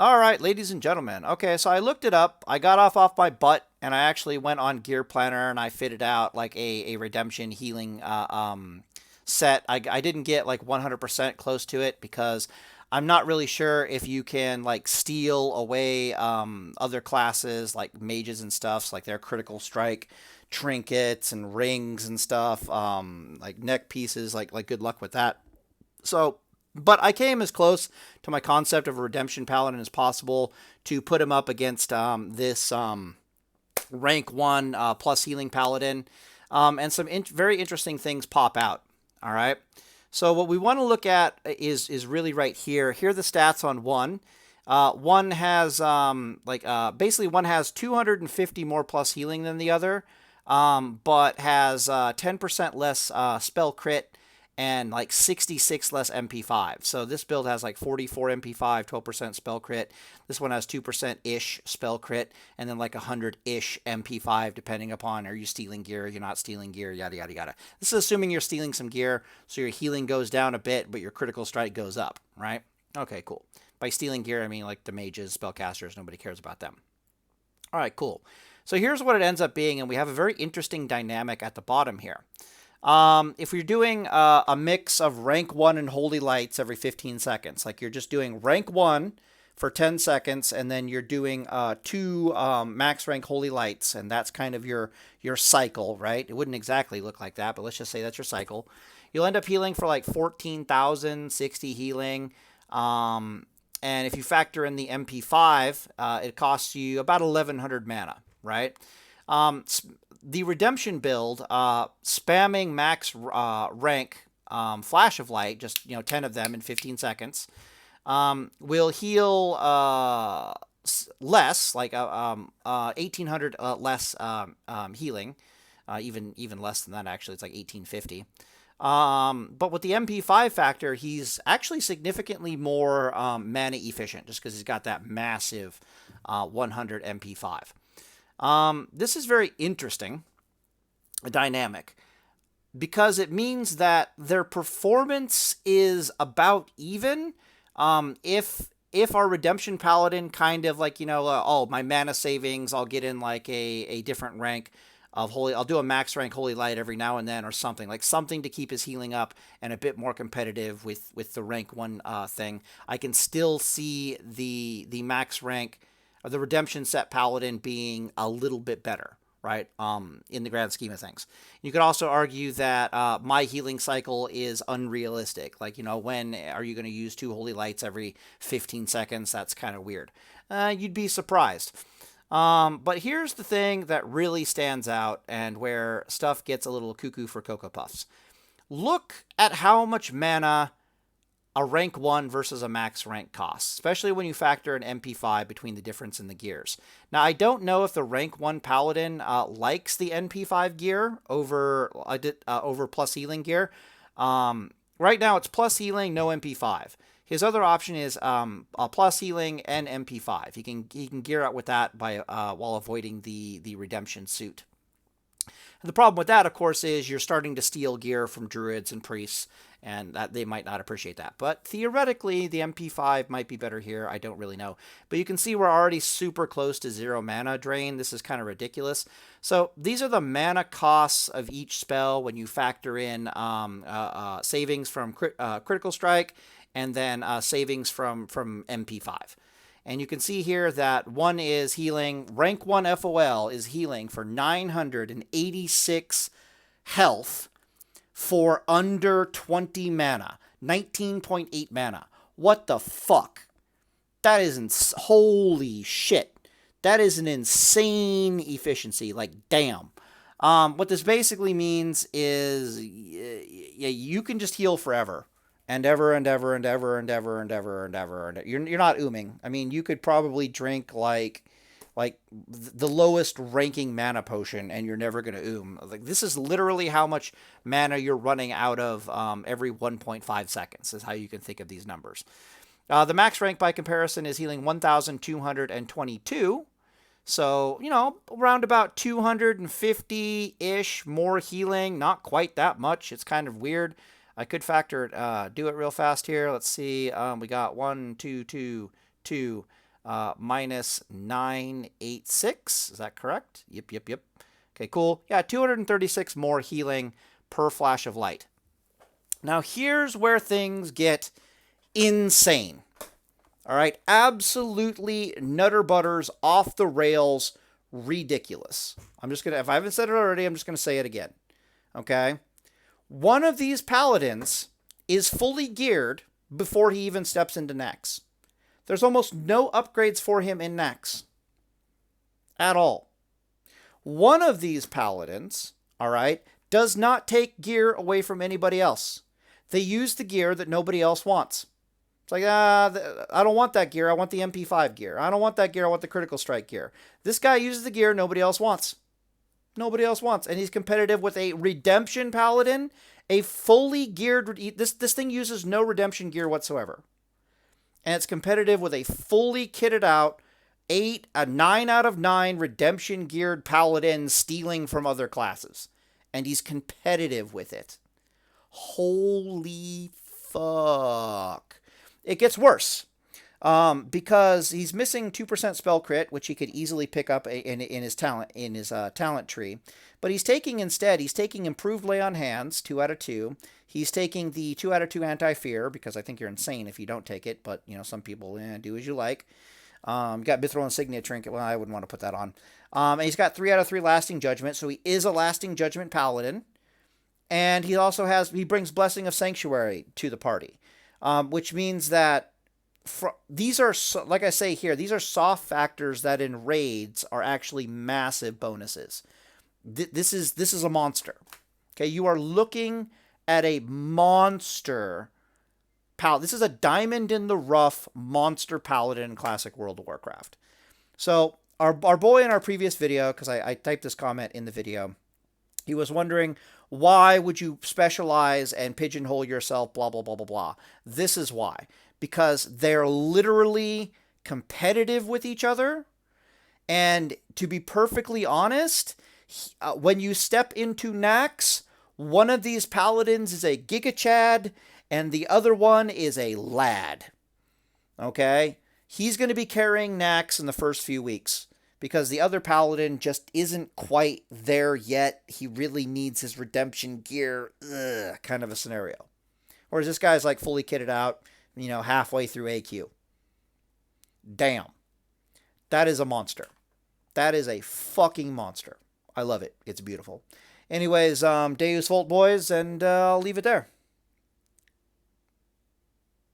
All right, ladies and gentlemen. Okay, so I looked it up. I got off my butt, and I actually went on Gear Planner and I fitted out like a redemption healing set. I didn't get like 100% close to it because I'm not really sure if you can like steal away other classes like mages and stuffs like their critical strike trinkets and rings and stuff, like neck pieces. Like good luck with that. So, but I came as close to my concept of a redemption paladin as possible to put him up against this rank one plus healing paladin, and some very interesting things pop out. All right. So what we want to look at is really right here. Here are the stats on one. One has basically one has 250 more plus healing than the other, but has 10% less spell crit and like 66 less MP5. So this build has like 44 MP5, 12% spell crit. This one has 2%-ish spell crit, and then like 100-ish MP5, depending upon are you stealing gear, you're not stealing gear, yada, yada, yada. This is assuming you're stealing some gear, so your healing goes down a bit, but your critical strike goes up, right? Okay, cool. By stealing gear, I mean like the mages, spellcasters, nobody cares about them. All right, cool. So here's what it ends up being, and we have a very interesting dynamic at the bottom here. If you're doing a mix of rank 1 and holy lights every 15 seconds, like you're just doing rank 1 for 10 seconds, and then you're doing two max rank holy lights, and that's kind of your cycle, right? It wouldn't exactly look like that, but let's just say that's your cycle. You'll end up healing for like 14,060 healing. And if you factor in the MP5, it costs you about 1,100 mana, right? The redemption build, spamming max rank Flash of Light, just 10 of them in 15 seconds, will heal less, like 1,800 less healing, even less than that actually. It's like 1,850. But with the MP5 factor, he's actually significantly more mana efficient, just because he's got that massive 100 MP5. This is very interesting, a dynamic, because it means that their performance is about even. If our redemption paladin kind of like oh, my mana savings, I'll get in like a different rank of holy. I'll do a max rank holy light every now and then, or something to keep his healing up and a bit more competitive with the rank one thing. I can still see the max rank the redemption set paladin being a little bit better, right? In the grand scheme of things. You could also argue that my healing cycle is unrealistic. Like, when are you going to use two holy lights every 15 seconds? That's kind of weird. You'd be surprised. But here's the thing that really stands out and where stuff gets a little cuckoo for Cocoa Puffs. Look at how much mana a rank 1 versus a max rank costs, especially when you factor an MP5 between the difference in the gears. Now, I don't know if the rank 1 paladin likes the NP5 gear over plus healing gear. Right now, it's plus healing, no MP5. His other option is plus healing and MP5. He can gear out with that by while avoiding the redemption suit. The problem with that, of course, is you're starting to steal gear from druids and priests, and that they might not appreciate that. But theoretically, the MP5 might be better here. I don't really know. But you can see we're already super close to 0 mana drain. This is kind of ridiculous. So these are the mana costs of each spell when you factor in savings from critical strike and then savings from MP5. And you can see here that one is healing, rank 1 FOL is healing for 986 health for under 20 mana, 19.8 mana. What the fuck? That is holy shit. That is an insane efficiency. Like, damn. What this basically means is you can just heal forever. And ever and ever and ever and ever and ever and ever and you're not ooming. I mean, you could probably drink like the lowest ranking mana potion, and you're never gonna oom. Like, this is literally how much mana you're running out of every 1.5 seconds. Is how you can think of these numbers. The max rank by comparison is healing 1,222. So, around about 250-ish more healing. Not quite that much. It's kind of weird. I could factor it, do it real fast here. Let's see. We got 1, 2, 2, 2. minus 986. Is that correct? Yep, yep, yep. Okay, cool. Yeah, 236 more healing per flash of light. Now, here's where things get insane. All right, absolutely nutter butters, off the rails, ridiculous. If I haven't said it already, I'm just gonna say it again. Okay, one of these paladins is fully geared before he even steps into Nax. There's almost no upgrades for him in Nax at all. One of these paladins, all right, does not take gear away from anybody else. They use the gear that nobody else wants. It's like, I don't want that gear. I want the MP5 gear. I don't want that gear. I want the critical strike gear. This guy uses the gear nobody else wants. Nobody else wants. And he's competitive with a redemption paladin, a fully geared, this thing uses no redemption gear whatsoever. And it's competitive with a fully kitted out 9 out of 9 redemption geared paladin stealing from other classes. And he's competitive with it. Holy fuck. It gets worse. Because he's missing 2% spell crit, which he could easily pick up in his talent tree. But he's taking improved lay on hands, 2 out of 2. He's taking the 2 out of 2 anti-fear, because I think you're insane if you don't take it, but some people do as you like. Got Mithril Insignia Trinket. Well, I wouldn't want to put that on. And he's got 3 out of 3 Lasting Judgment, so he is a Lasting Judgment Paladin. And he brings Blessing of Sanctuary to the party, which means that these are, like I say here, these are soft factors that in raids are actually massive bonuses. This is a monster. Okay, you are looking at a monster paladin. This is a diamond in the rough monster paladin in Classic World of Warcraft. So our boy in our previous video, because I typed this comment in the video, he was wondering, why would you specialize and pigeonhole yourself, blah, blah, blah, blah, blah. This is why. Because they're literally competitive with each other. And to be perfectly honest, when you step into Nax, one of these paladins is a Giga Chad, and the other one is a lad. Okay? He's going to be carrying Nax in the first few weeks, because the other paladin just isn't quite there yet. He really needs his redemption gear, kind of a scenario. Whereas this guy's like fully kitted out, halfway through AQ. Damn. That is a monster. That is a fucking monster. I love it. It's beautiful. Anyways, Deus Vult, boys, and I'll leave it there.